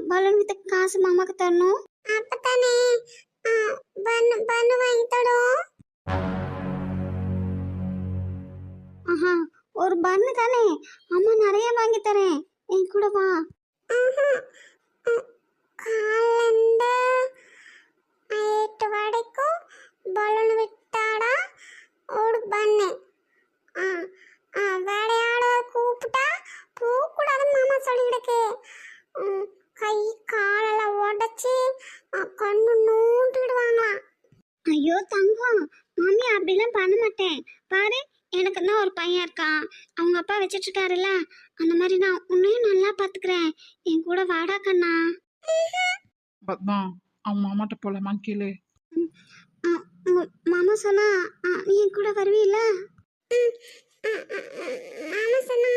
Balloon வித்த காசு மாமாக்கு தரணும். அப்பதானே பண்ணு வாங்கி தரும். ஆஹா, ஒரு பண்ணு தானே, அம்மா நிறைய வாங்கி தரேன், என் கூட வா. காலண்ட நைட்டு வரைக்கும் பலூன் வித்தாடா ஒரு பண்ணு. விளையாட கூப்பிட்டா போகக்கூடாதுன்னு மாமா சொல்லிடுக்கு. கை காலெல்லாம் உடச்சி கண்ணு நோண்டிடுவாங்களாம். ஐயோ தங்கம், மம்மி அப்படிலாம் பண்ண மாட்டேன். பாரு, எனக்கு தான் ஒரு பையன் இருக்கான், அவங்க அப்பா வச்சிட்டு இருக்காருல்ல, அந்த மாதிரி நான் உன்னையும் நல்லா பாத்துக்கிறேன். என் கூட வாடா கண்ணா. பத்மா, அவங்க மாமாட்ட போலாமா கேளு. மாமா சொன்னா நீ என் கூட வருவீல்ல? மாமா சொன்னா